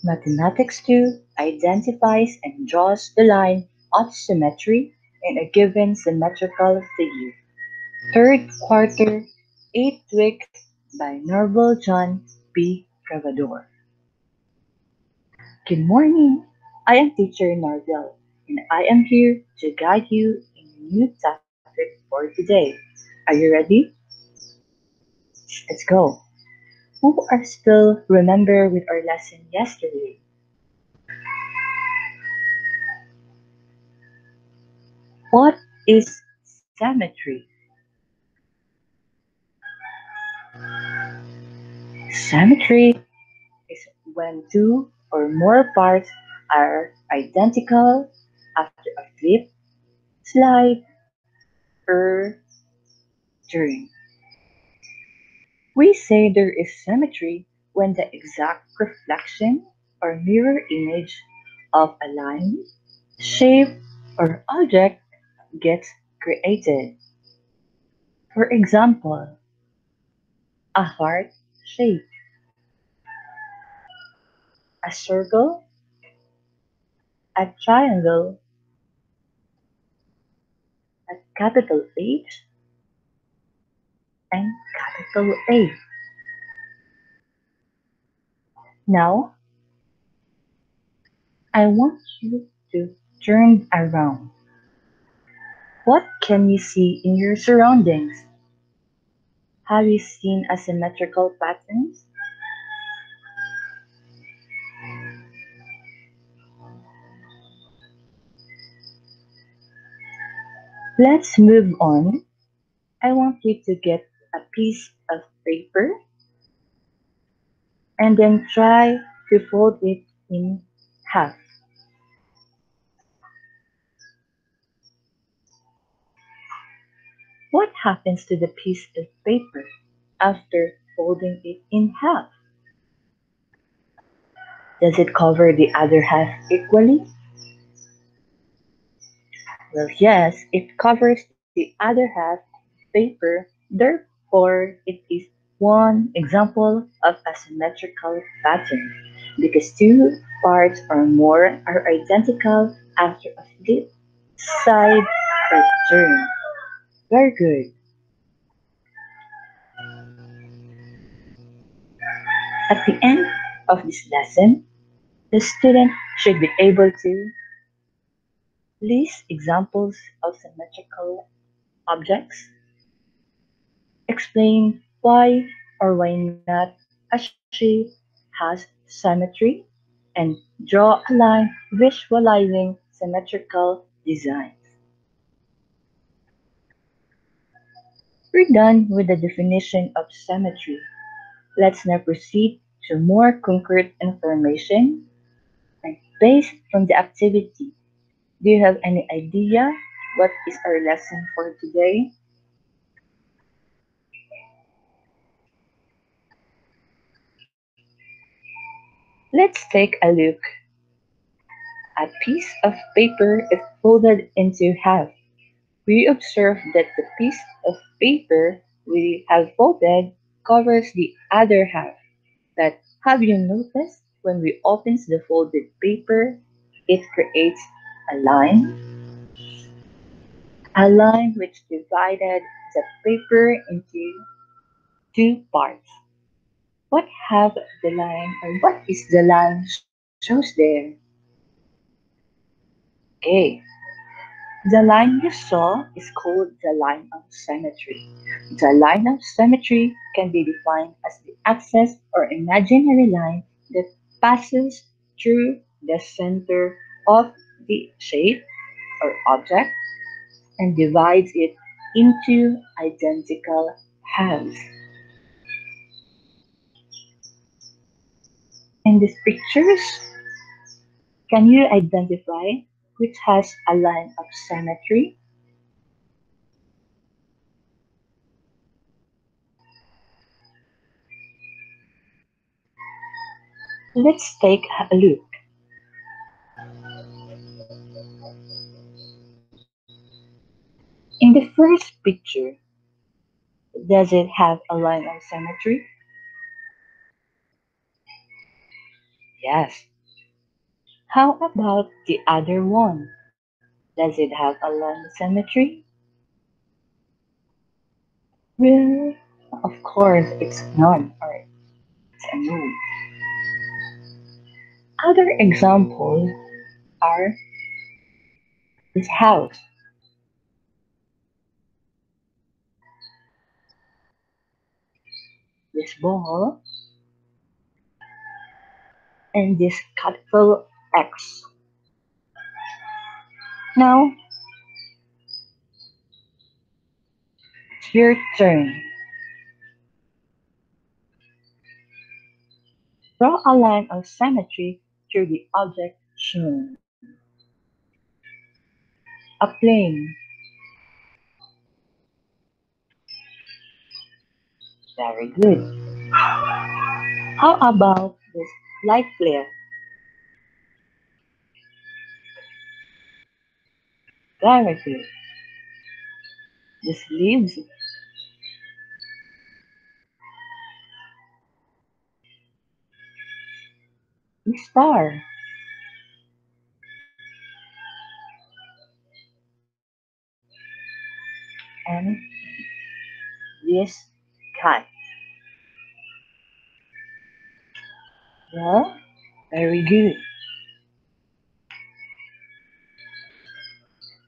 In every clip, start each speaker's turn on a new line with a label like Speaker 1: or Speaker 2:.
Speaker 1: Mathematics 2 identifies and draws the line of symmetry in a given symmetrical figure. Third quarter, 8th week by Norval John P. Cavador. Good morning. I am teacher Norval, and I am here to guide you in a new topic for today. Are you ready? Let's go. Who are still remember with our lesson yesterday? What is symmetry? Symmetry is when two or more parts are identical after a flip, slide, or turn. We say there is symmetry when the exact reflection or mirror image of a line, shape, or object gets created. For example, a heart shape, a circle, a triangle, a capital H, and capital A. Now, I want you to turn around. What can you see in your surroundings? Have you seen asymmetrical patterns? Let's move on. I want you to get a piece of paper and then try to fold it in half. What happens to the piece of paper after folding it in half? Does it cover the other half equally? Well, yes, it covers the other half paper, therefore, it is one example of a symmetrical pattern because two parts or more are identical after a flip, side, or turn. Very good. At the end of this lesson, the student should be able to list examples of symmetrical objects, explain why or why not a shape has symmetry, and draw a line visualizing symmetrical designs. We're done with the definition of symmetry. Let's now proceed to more concrete information and based from the activity. Do you have any idea what is our lesson for today? Let's take a look. A piece of paper is folded into half. We observe that the piece of paper we have folded covers the other half. But have you noticed when we open the folded paper, it creates a line? A line which divided the paper into two parts. What have the line or what is the line shows there? Okay, the line you saw is called the line of symmetry. The line of symmetry can be defined as the axis or imaginary line that passes through the center of the shape or object and divides it into identical halves. In these pictures, can you identify which has a line of symmetry? Let's take a look. In the first picture, does it have a line of symmetry? Yes. How about the other one? Does it have a line symmetry? Well, of course it's none, or it's a no. Other examples are this house, this ball, and this capital X. Now, it's your turn. Draw a line of symmetry through the object shown. A plane. Very good. How about this light flare? Very good. This leaves the star. And this cat. Well, very good.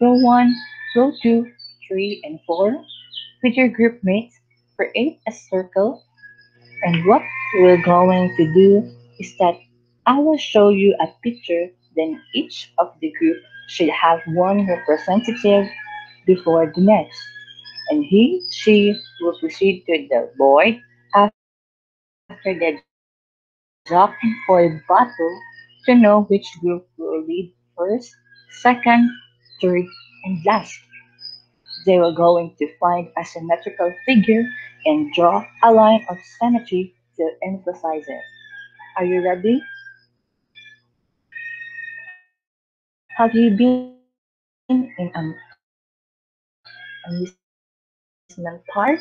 Speaker 1: Row 1, row 2, 3, and 4. With your group mates, create a circle. And what we're going to do is that I will show you a picture, then each of the group should have one representative before the next. And he, she will proceed to the board after the jockeying for battle to know which group will lead first, second, third, and last. They were going to find a symmetrical figure and draw a line of symmetry to emphasize it. Are you ready? Have you been in an amusement park?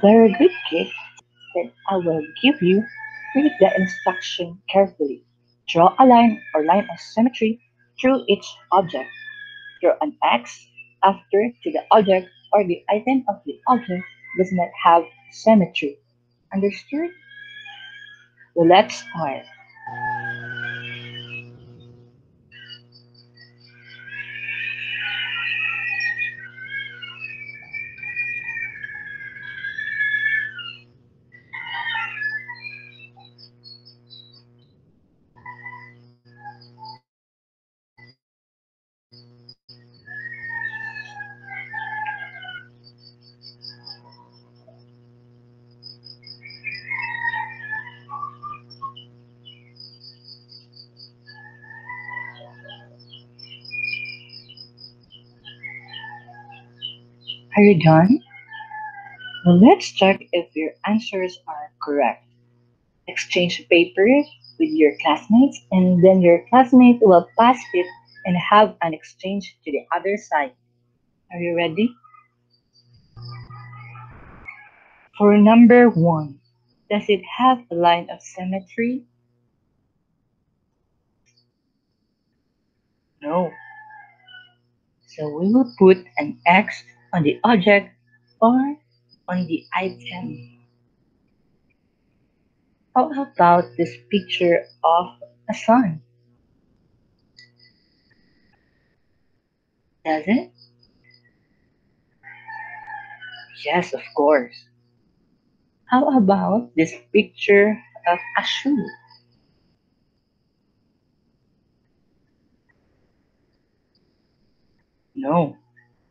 Speaker 1: Very good, kid. Then I will give you read the instruction carefully. Draw a line or line of symmetry through each object. Draw an X after to the object or the item of the object does not have symmetry. Understood? Well, let's start. Are you done? Well, let's check if your answers are correct. Exchange papers with your classmates, and then your classmate will pass it and have an exchange to the other side. Are you ready? For number one, does it have a line of symmetry? No. So we will put an X on the object or on the item. How about this picture of a sun? Does it? Yes, of course. How about this picture of a shoe? No.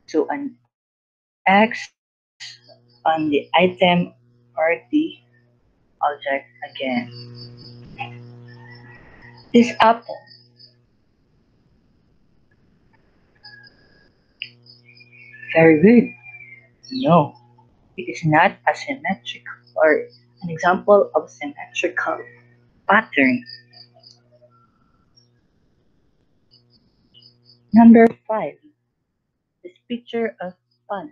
Speaker 1: So an X on the on the item or the object again. This apple, very good. No, it is not a symmetrical or an example of symmetrical pattern. Number five, this picture of puns.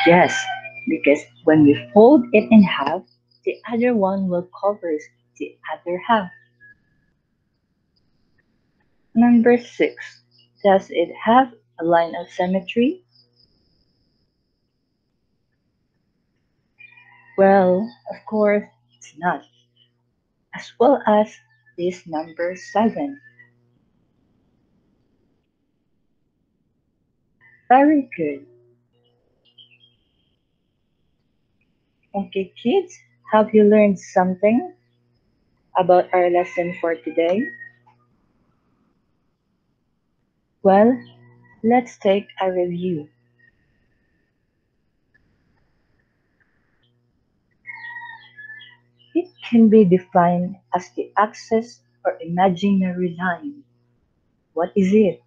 Speaker 1: Yes, because when we fold it in half, the other one will cover the other half. Number six, does it have a line of symmetry? Well, of course, it's not. As well as this number seven. Very good. Okay, kids, have you learned something about our lesson for today? Well, let's take a review. It can be defined as the axis or imaginary line. What is it?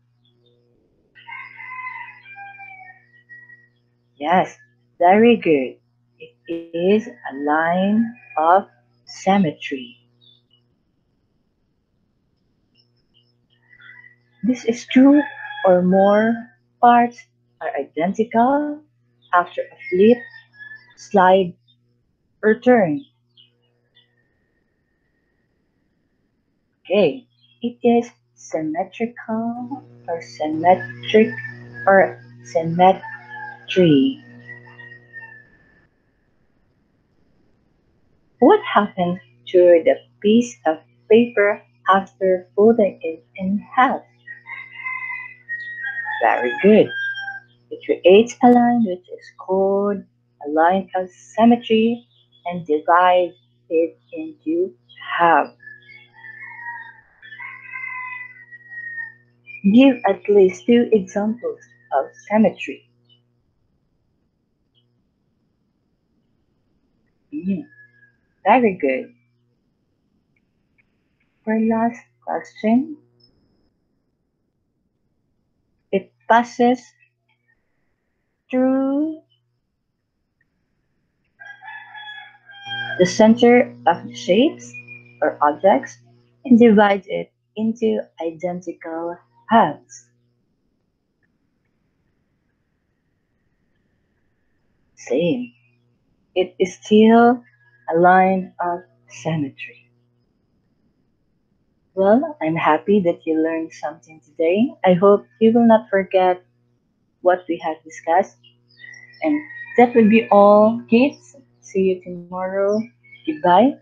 Speaker 1: Yes, very good. It is a line of symmetry. This is two or more parts are identical after a flip, slide, or turn. Okay, it is symmetrical or symmetric or symmetry. What happened to the piece of paper after folding it in half? Very good. It creates a line which is called a line of symmetry and divides it into half. Give at least two examples of symmetry. Mm, very good. For last question, it passes through the center of the shapes or objects and divides it into identical halves. Same. It is still a line of symmetry. Well, I'm happy that you learned something today. I hope you will not forget what we have discussed. And that will be all, kids. See you tomorrow. Goodbye.